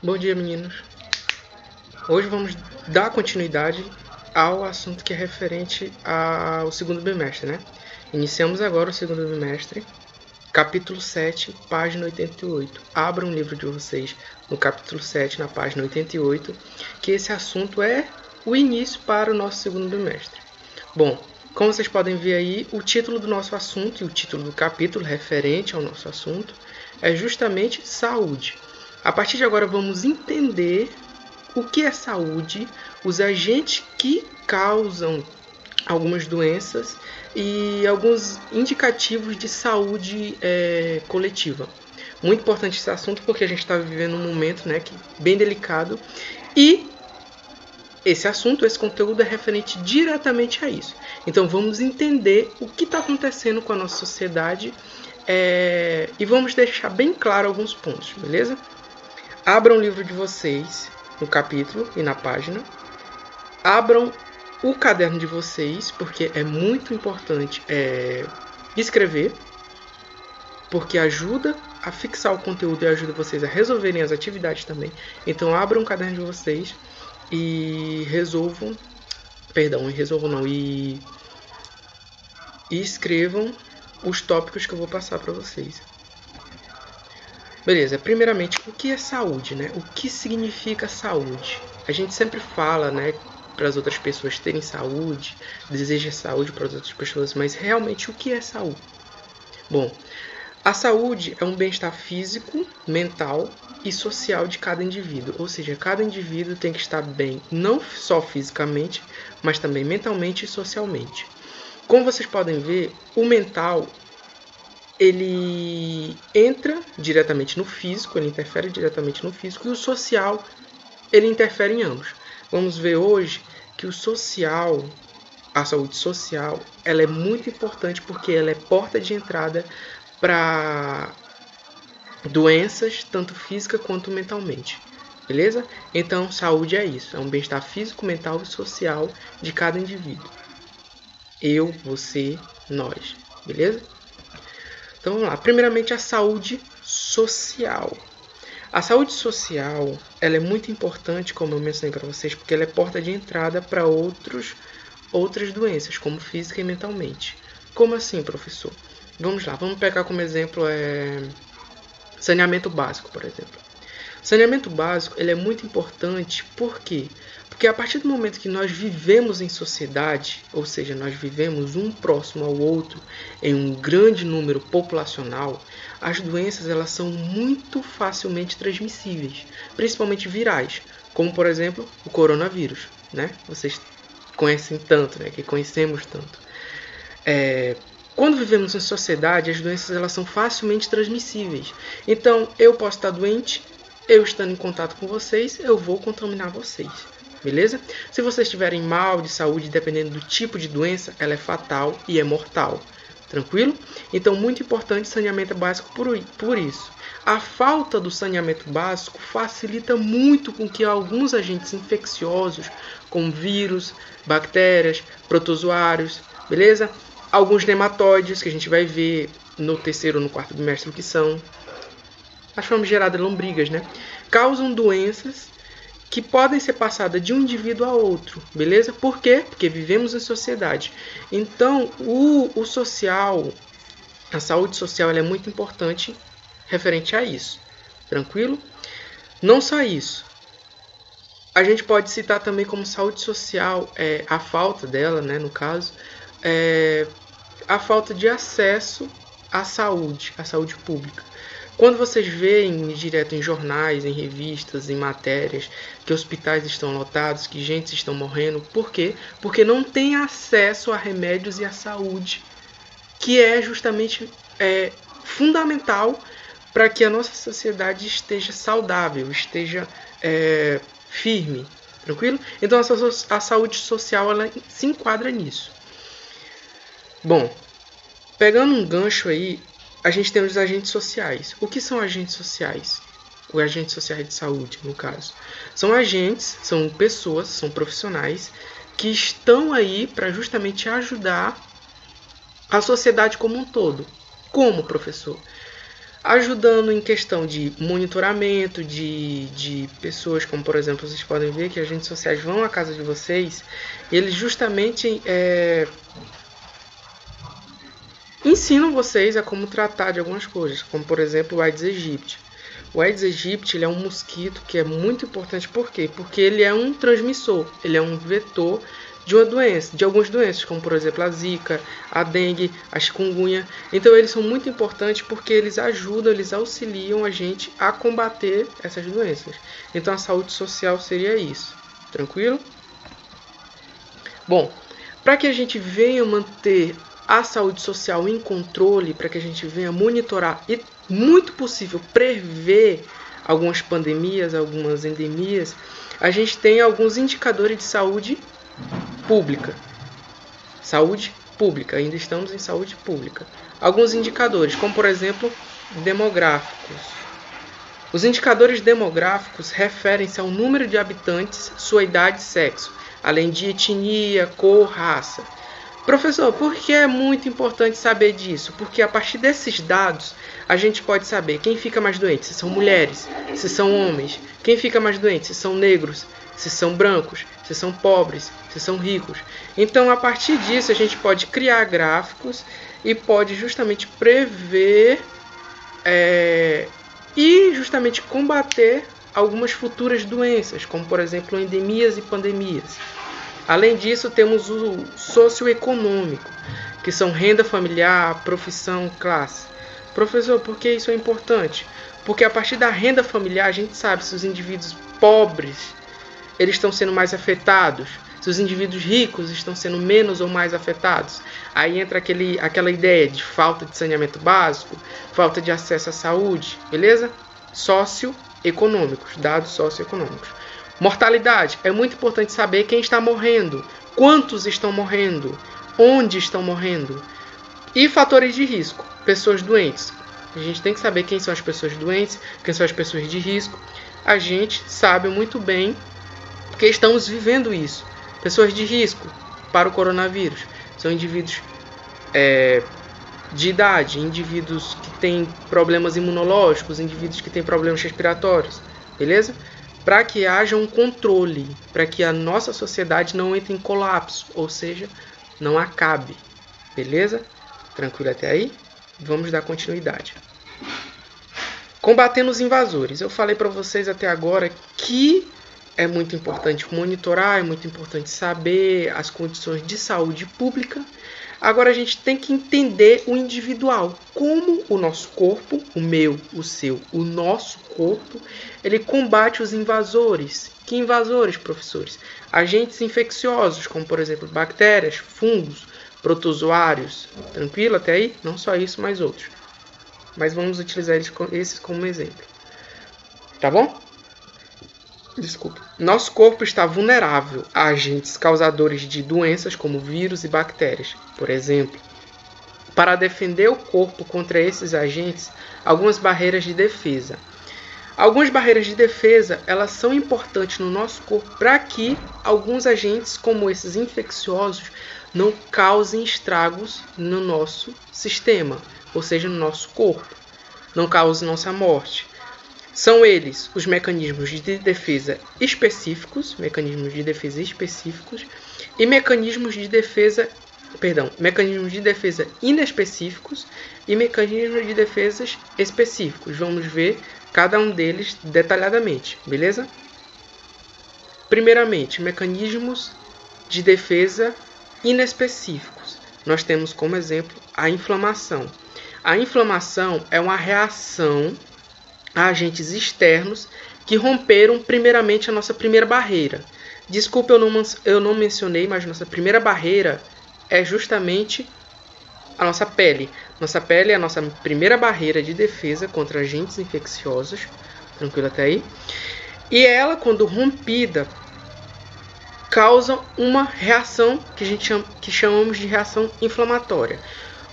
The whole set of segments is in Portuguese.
Bom dia, meninos. Hoje vamos dar continuidade ao assunto que é referente ao segundo bimestre, né? Iniciamos agora o segundo bimestre, capítulo 7, página 88. Abram o livro de vocês no capítulo 7, na página 88, que esse assunto é o início para o nosso segundo bimestre. Bom, como vocês podem ver aí, o título do nosso assunto e o título do capítulo referente ao nosso assunto é justamente saúde. A partir de agora vamos entender o que é saúde, os agentes que causam algumas doenças e alguns indicativos de saúde coletiva. Muito importante esse assunto porque a gente está vivendo um momento, né, bem delicado e esse assunto, esse conteúdo é referente diretamente a isso. Então vamos entender o que está acontecendo com a nossa sociedade e vamos deixar bem claro alguns pontos, beleza? Abram o livro de vocês no capítulo e na página. Abram o caderno de vocês, porque é muito importante escrever, porque ajuda a fixar o conteúdo e ajuda vocês a resolverem as atividades também. Então abram o caderno de vocês e escrevam os tópicos que eu vou passar para vocês. Beleza, primeiramente, o que é saúde, né? O que significa saúde? A gente sempre fala, né, para as outras pessoas terem saúde, deseja saúde para as outras pessoas, mas realmente o que é saúde? Bom, a saúde é um bem-estar físico, mental e social de cada indivíduo, ou seja, cada indivíduo tem que estar bem, não só fisicamente, mas também mentalmente e socialmente. Como vocês podem ver, o mental ele entra diretamente no físico, ele interfere diretamente no físico, e o social, ele interfere em ambos. Vamos ver hoje que o social, a saúde social, ela é muito importante porque ela é porta de entrada para doenças, tanto física quanto mentalmente. Beleza? Então, saúde é isso, é um bem-estar físico, mental e social de cada indivíduo. Eu, você, nós. Beleza? Então vamos lá. Primeiramente, a saúde social. A saúde social ela é muito importante, como eu mencionei para vocês, porque ela é porta de entrada para outras doenças, como física e mentalmente. Como assim, professor? Vamos lá, vamos pegar como exemplo saneamento básico, por exemplo. Saneamento básico ele é muito importante, por quê? Porque a partir do momento que nós vivemos em sociedade, ou seja, nós vivemos um próximo ao outro em um grande número populacional, as doenças elas são muito facilmente transmissíveis, principalmente virais, como por exemplo o coronavírus, né? Vocês conhecem tanto, né? Que conhecemos tanto. Quando vivemos em sociedade, as doenças elas são facilmente transmissíveis. Então, eu posso estar doente, eu estando em contato com vocês, eu vou contaminar vocês. Beleza? Se vocês estiverem mal de saúde, dependendo do tipo de doença, ela é fatal e é mortal. Tranquilo? Então, muito importante saneamento básico por isso. A falta do saneamento básico facilita muito com que alguns agentes infecciosos, como vírus, bactérias, protozoários, beleza? Alguns nematóides, que a gente vai ver no terceiro ou no quarto bimestre o que são. As famigeradas lombrigas, né? Causam doenças que podem ser passadas de um indivíduo a outro, beleza? Por quê? Porque vivemos em sociedade. Então, o social, a saúde social, ela é muito importante referente a isso. Tranquilo? Não só isso. A gente pode citar também como saúde social, a falta dela, né, no caso, a falta de acesso à saúde pública. Quando vocês veem direto em jornais, em revistas, em matérias, que hospitais estão lotados, que gente estão morrendo, por quê? Porque não tem acesso a remédios e à saúde, que é justamente fundamental para que a nossa sociedade esteja saudável, esteja firme, tranquilo? Então a saúde social ela se enquadra nisso. Bom, pegando um gancho aí, a gente tem os agentes sociais. O que são agentes sociais? Os agentes sociais de saúde, no caso. São agentes, são pessoas, são profissionais que estão aí para justamente ajudar a sociedade como um todo. Como, professor? ajudando em questão de monitoramento de pessoas, como por exemplo, vocês podem ver que agentes sociais vão à casa de vocês, e eles justamente ensinam vocês a como tratar de algumas coisas, como por exemplo o Aedes aegypti. O Aedes aegypti ele é um mosquito que é muito importante, por quê? Porque ele é um transmissor, ele é um vetor de uma doença, de algumas doenças, como por exemplo a zika, a dengue, a chikungunya. Então eles são muito importantes porque eles ajudam, eles auxiliam a gente a combater essas doenças. Então a saúde social seria isso, tranquilo? Bom, para que a gente venha manter a saúde social em controle, para que a gente venha monitorar e, muito possível, prever algumas pandemias, algumas endemias, a gente tem alguns indicadores de saúde pública. Saúde pública, ainda estamos em saúde pública. Alguns indicadores, como por exemplo, demográficos. Os indicadores demográficos referem-se ao número de habitantes, sua idade e sexo, além de etnia, cor, raça. Professor, por que é muito importante saber disso? Porque a partir desses dados, a gente pode saber quem fica mais doente, se são mulheres, se são homens, quem fica mais doente, se são negros, se são brancos, se são pobres, se são ricos. Então, a partir disso, a gente pode criar gráficos e pode justamente prever e justamente combater algumas futuras doenças, como por exemplo endemias e pandemias. Além disso, temos o socioeconômico, que são renda familiar, profissão, classe. Professor, por que isso é importante? Porque a partir da renda familiar a gente sabe se os indivíduos pobres eles estão sendo mais afetados, se os indivíduos ricos estão sendo menos ou mais afetados. Aí entra aquela ideia de falta de saneamento básico, falta de acesso à saúde, beleza? Socioeconômicos, dados socioeconômicos. Mortalidade. É muito importante saber quem está morrendo, quantos estão morrendo, onde estão morrendo. E fatores de risco. Pessoas doentes. A gente tem que saber quem são as pessoas doentes, quem são as pessoas de risco. A gente sabe muito bem que estamos vivendo isso. Pessoas de risco para o coronavírus são indivíduos de idade, indivíduos que têm problemas imunológicos, indivíduos que têm problemas respiratórios, beleza? Para que haja um controle, para que a nossa sociedade não entre em colapso, ou seja, não acabe, beleza? Tranquilo até aí? Vamos dar continuidade. Combatendo os invasores. Eu falei para vocês até agora que é muito importante monitorar, é muito importante saber as condições de saúde pública. Agora a gente tem que entender o individual, como o nosso corpo, o meu, o seu, o nosso corpo, ele combate os invasores. Que invasores, professores? Agentes infecciosos, como por exemplo bactérias, fungos, protozoários. Tranquilo até aí? Não só isso, mas outros. Mas vamos utilizar esses como exemplo. Tá bom? Desculpa. Nosso corpo está vulnerável a agentes causadores de doenças como vírus e bactérias, por exemplo. Para defender o corpo contra esses agentes, algumas barreiras de defesa. Algumas barreiras de defesa, elas são importantes no nosso corpo para que alguns agentes como esses infecciosos não causem estragos no nosso sistema, ou seja, no nosso corpo, não causem nossa morte. São eles os mecanismos de defesa específicos, e mecanismos de defesa inespecíficos e mecanismos de defesa específicos. Vamos ver cada um deles detalhadamente, beleza? Primeiramente, mecanismos de defesa inespecíficos. Nós temos como exemplo a inflamação. A inflamação é uma reação a agentes externos que romperam primeiramente a nossa primeira barreira. Desculpa, eu não mencionei, mas nossa primeira barreira é justamente a nossa pele. Nossa pele é a nossa primeira barreira de defesa contra agentes infecciosos. Tranquilo até aí? E ela, quando rompida, causa uma reação que chamamos de reação inflamatória.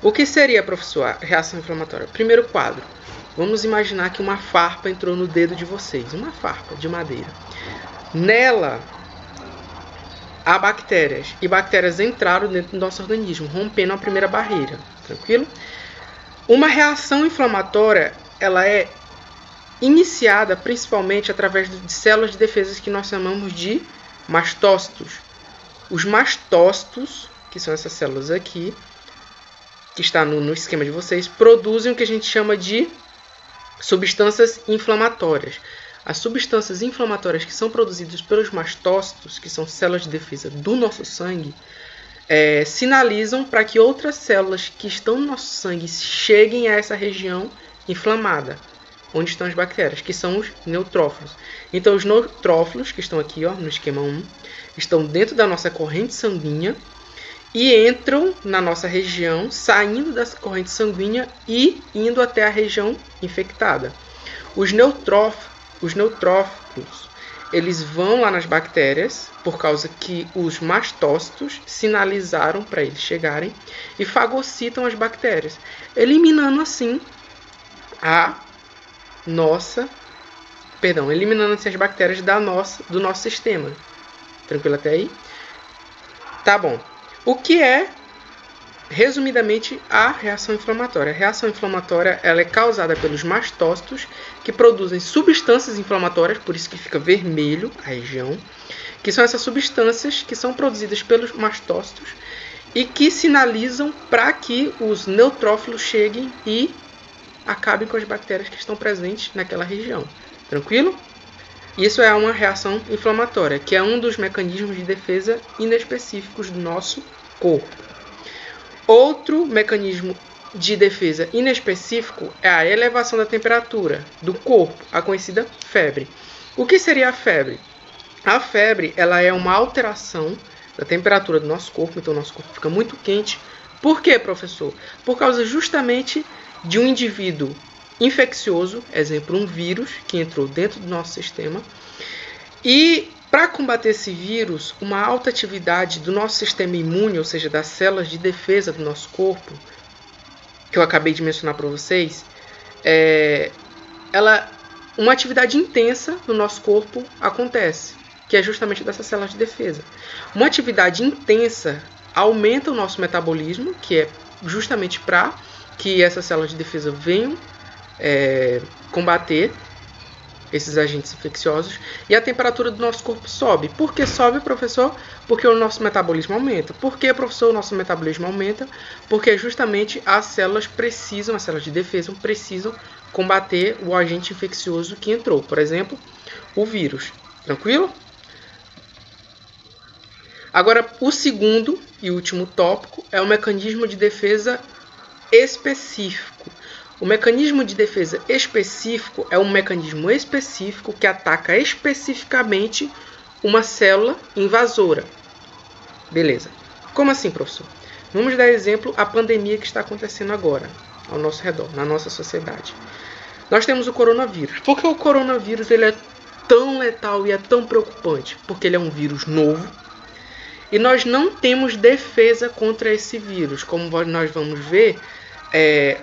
O que seria, professor, a reação inflamatória? Primeiro quadro. Vamos imaginar que uma farpa entrou no dedo de vocês. Uma farpa de madeira. Nela, há bactérias. E bactérias entraram dentro do nosso organismo, rompendo a primeira barreira. Tranquilo? Uma reação inflamatória ela é iniciada principalmente através de células de defesa que nós chamamos de mastócitos. Os mastócitos, que são essas células aqui, que está no esquema de vocês, produzem o que a gente chama de substâncias inflamatórias. As substâncias inflamatórias que são produzidas pelos mastócitos, que são células de defesa do nosso sangue, sinalizam para que outras células que estão no nosso sangue cheguem a essa região inflamada, onde estão as bactérias, que são os neutrófilos. Então, os neutrófilos, que estão aqui no esquema 1, estão dentro da nossa corrente sanguínea e entram na nossa região, saindo dessa corrente sanguínea e indo até a região infectada. Os neutrófilos, eles vão lá nas bactérias, por causa que os mastócitos sinalizaram para eles chegarem e fagocitam as bactérias, eliminando assim eliminando assim as bactérias do nosso sistema. Tranquilo até aí? Tá bom. O que é, resumidamente, a reação inflamatória? A reação inflamatória ela é causada pelos mastócitos, que produzem substâncias inflamatórias, por isso que fica vermelho a região, que são essas substâncias que são produzidas pelos mastócitos e que sinalizam para que os neutrófilos cheguem e acabem com as bactérias que estão presentes naquela região. Tranquilo? Isso é uma reação inflamatória, que é um dos mecanismos de defesa inespecíficos do nosso corpo. Outro mecanismo de defesa inespecífico é a elevação da temperatura do corpo, a conhecida febre. O que seria a febre? A febre ela é uma alteração da temperatura do nosso corpo, então o nosso corpo fica muito quente. Por quê, professor? Por causa justamente de um indivíduo infeccioso, exemplo, um vírus que entrou dentro do nosso sistema. E para combater esse vírus, uma alta atividade do nosso sistema imune, ou seja, das células de defesa do nosso corpo, que eu acabei de mencionar para vocês, uma atividade intensa no nosso corpo acontece, que é justamente dessas células de defesa. Uma atividade intensa aumenta o nosso metabolismo, que é justamente para que essas células de defesa venham combater esses agentes infecciosos, e a temperatura do nosso corpo sobe. Por que sobe, professor? Porque o nosso metabolismo aumenta. Por que, professor, o nosso metabolismo aumenta? Porque justamente as células de defesa precisam combater o agente infeccioso que entrou. Por exemplo, o vírus. Tranquilo? Agora, o segundo e último tópico é o mecanismo de defesa específico. O mecanismo de defesa específico é um mecanismo específico que ataca especificamente uma célula invasora. Beleza. Como assim, professor? Vamos dar exemplo à pandemia que está acontecendo agora, ao nosso redor, na nossa sociedade. Nós temos o coronavírus. Por que o coronavírus ele é tão letal e é tão preocupante? Porque ele é um vírus novo e nós não temos defesa contra esse vírus. Como nós vamos ver,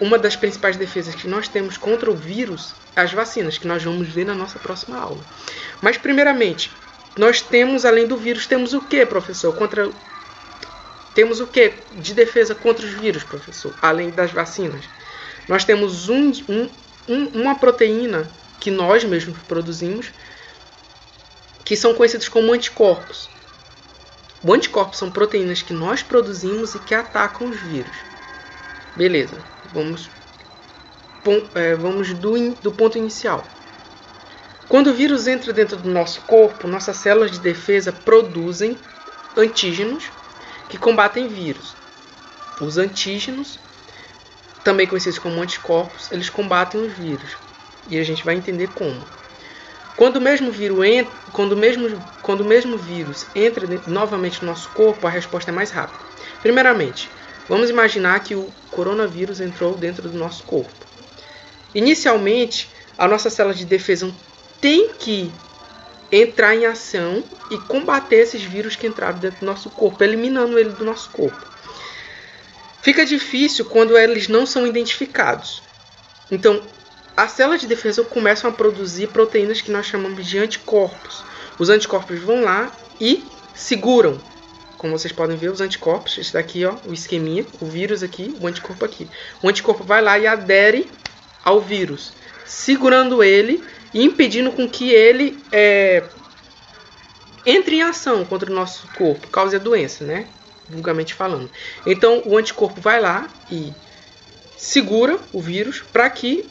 uma das principais defesas que nós temos contra o vírus é as vacinas, que nós vamos ver na nossa próxima aula. Mas, primeiramente, nós temos, além do vírus, temos o que, professor? Temos o que de defesa contra os vírus, professor? Além das vacinas. Nós temos uma proteína que nós mesmos produzimos, que são conhecidos como anticorpos. Os anticorpos são proteínas que nós produzimos e que atacam os vírus. Beleza, vamos do ponto inicial. Quando o vírus entra dentro do nosso corpo, nossas células de defesa produzem antígenos que combatem vírus. Os antígenos, também conhecidos como anticorpos, eles combatem os vírus. E a gente vai entender como. Quando o mesmo vírus entra novamente no nosso corpo, a resposta é mais rápida. Primeiramente, vamos imaginar que o coronavírus entrou dentro do nosso corpo. Inicialmente, a nossa célula de defesa tem que entrar em ação e combater esses vírus que entraram dentro do nosso corpo, eliminando ele do nosso corpo. Fica difícil quando eles não são identificados. Então, as células de defesa começam a produzir proteínas que nós chamamos de anticorpos. Os anticorpos vão lá e seguram. Como vocês podem ver, os anticorpos, esse daqui, ó, o esqueminha, o vírus aqui, o anticorpo aqui. O anticorpo vai lá e adere ao vírus. segurando ele e impedindo com que ele entre em ação contra o nosso corpo, cause a doença, né? Vulgarmente falando. Então, o anticorpo vai lá e segura o vírus para que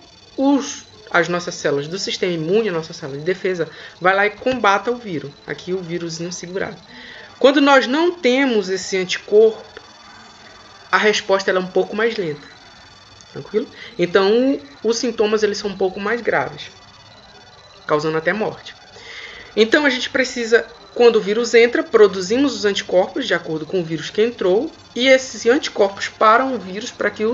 as nossas células do sistema imune, a nossa célula de defesa, vai lá e combata o vírus. Aqui o vírusinho segurado. Quando nós não temos esse anticorpo, a resposta ela é um pouco mais lenta. Tranquilo? Então, os sintomas eles são um pouco mais graves, causando até morte. Então, a gente precisa, quando o vírus entra, produzimos os anticorpos de acordo com o vírus que entrou, e esses anticorpos param o vírus para que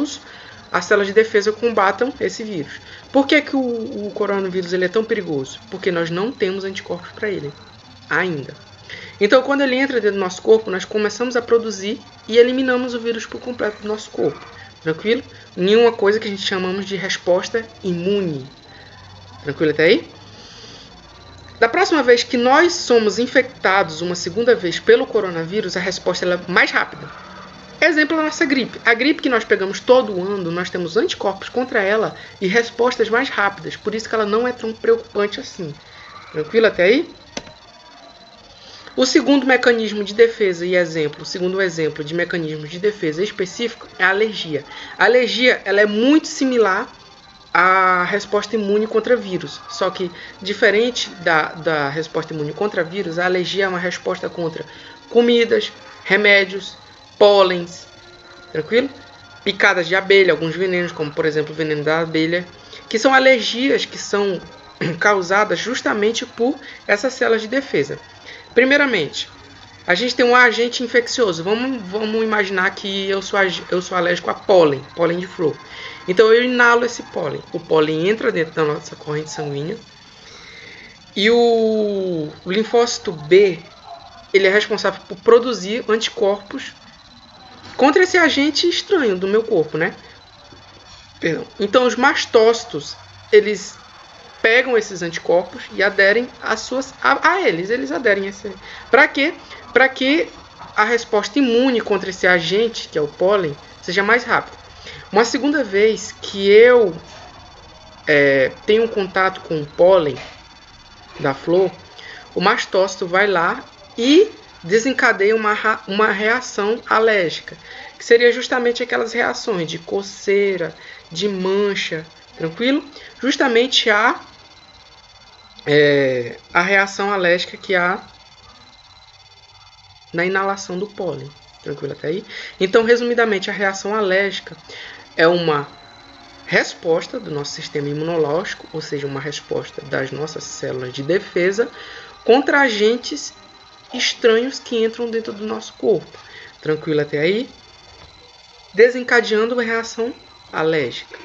as células de defesa combatam esse vírus. Por que o coronavírus ele é tão perigoso? Porque nós não temos anticorpos para ele ainda. Então, quando ele entra dentro do nosso corpo, nós começamos a produzir e eliminamos o vírus por completo do nosso corpo. Tranquilo? Nenhuma coisa que a gente chamamos de resposta imune. Tranquilo até aí? Da próxima vez que nós somos infectados uma segunda vez pelo coronavírus, a resposta ela é mais rápida. Exemplo da nossa gripe. A gripe que nós pegamos todo ano, nós temos anticorpos contra ela e respostas mais rápidas. Por isso que ela não é tão preocupante assim. Tranquilo até aí? O segundo mecanismo de defesa o segundo exemplo de mecanismo de defesa específico é a alergia. A alergia ela é muito similar à resposta imune contra vírus. Só que, diferente da resposta imune contra vírus, a alergia é uma resposta contra comidas, remédios, pólens, tranquilo? Picadas de abelha, alguns venenos, como por exemplo o veneno da abelha, que são alergias que são causadas justamente por essas células de defesa. Primeiramente, a gente tem um agente infeccioso. Vamos imaginar que eu sou alérgico a pólen de flor. Então eu inalo esse pólen. O pólen entra dentro da nossa corrente sanguínea e o linfócito B ele é responsável por produzir anticorpos contra esse agente estranho do meu corpo, né? Perdão. Então os mastócitos, eles pegam esses anticorpos e aderem a eles. Eles aderem a esse. Para quê? Para que a resposta imune contra esse agente, que é o pólen, seja mais rápida. Uma segunda vez que eu tenho um contato com o pólen da flor, o mastócito vai lá e desencadeia uma reação alérgica, que seria justamente aquelas reações de coceira, de mancha, tranquilo? Justamente a reação alérgica que há na inalação do pólen. Tranquilo até aí? Então, resumidamente, a reação alérgica é uma resposta do nosso sistema imunológico, ou seja, uma resposta das nossas células de defesa contra agentes estranhos que entram dentro do nosso corpo. Tranquilo até aí? Desencadeando uma reação alérgica.